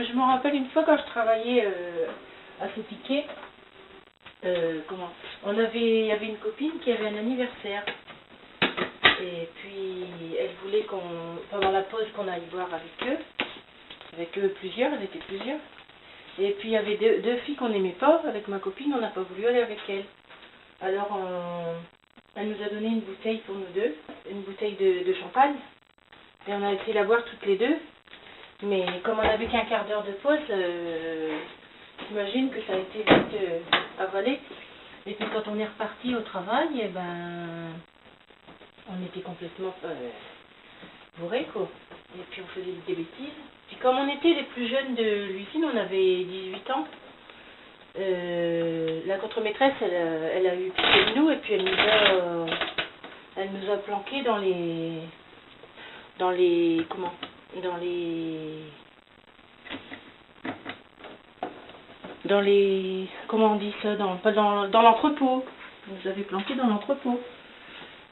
je me rappelle une fois quand je travaillais à ce piquet, il y avait une copine qui avait un anniversaire. Et puis, elle voulait pendant la pause, qu'on aille boire avec eux plusieurs, elles étaient plusieurs. Et puis, il y avait deux filles qu'on n'aimait pas, avec ma copine, on n'a pas voulu aller avec elle. Alors, elle nous a donné une bouteille pour nous deux, une bouteille de champagne. Et on a essayé la boire toutes les deux. Mais comme on n'avait qu'un quart d'heure de pause, j'imagine que ça a été vite avalé. Et puis, quand on est reparti au travail, eh ben... on était complètement bourrés, quoi. Et puis on faisait des bêtises. Puis comme on était les plus jeunes de l'usine, on avait 18 ans, la contremaîtresse, elle a eu pitié de nous et puis elle nous a planqués comment on dit ça, dans l'entrepôt. Ils nous avaient planqués dans l'entrepôt.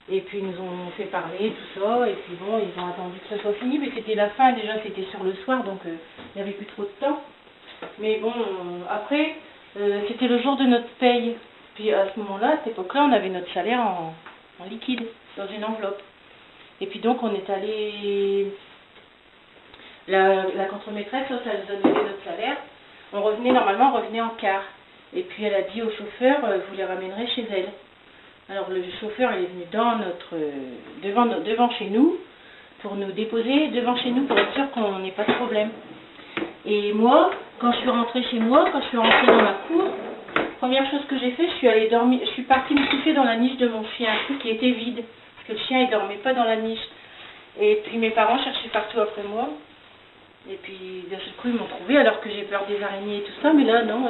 Et puis ils nous ont fait parler, tout ça, et puis bon, ils ont attendu que ce soit fini, mais c'était la fin, déjà c'était sur le soir, donc il n'y avait plus trop de temps. Mais bon, après, c'était le jour de notre paye. Puis à ce moment-là, à cette époque-là, on avait notre salaire en liquide, dans une enveloppe. Et puis donc on est allé, la contremaîtresse, ça nous a donné notre salaire. Normalement on revenait en car. Et puis elle a dit au chauffeur, vous les ramènerez chez elle. Alors le chauffeur il est venu devant chez nous pour nous déposer devant chez nous pour être sûr qu'on n'ait pas de problème. Et moi, quand je suis rentrée chez moi, quand je suis rentrée dans la cour, première chose que j'ai fait, je suis partie me coucher dans la niche de mon chien, un truc qui était vide, parce que le chien il dormait pas dans la niche. Et puis mes parents cherchaient partout après moi. Et puis d'un seul coup ils m'ont trouvé alors que j'ai peur des araignées et tout ça, mais là non.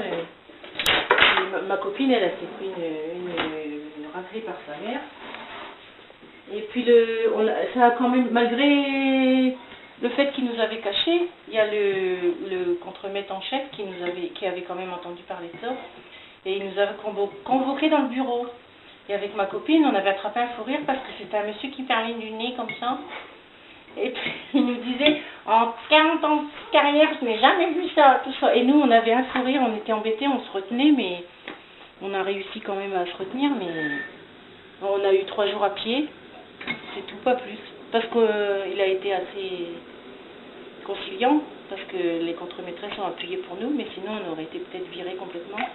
Ma copine elle s'est pris une raclée par sa mère. Et puis ça a quand même, malgré le fait qu'il nous avait cachés, il y a le contremaître en chef qui avait quand même entendu parler de ça. Et il nous avait convoqués dans le bureau. Et avec ma copine, on avait attrapé un fou rire parce que c'était un monsieur qui parlait du nez comme ça. Et puis il nous disait, en 40 ans de carrière, je n'ai jamais vu ça, tout ça. Et nous, on avait un fou rire, on était embêtés, on se retenait, mais on a réussi quand même à se retenir. Mais on a eu 3 jours à pied, c'est tout, pas plus. Parce qu'il a été assez conciliant, parce que les contremaîtresses ont appuyé pour nous, mais sinon on aurait été peut-être virés complètement.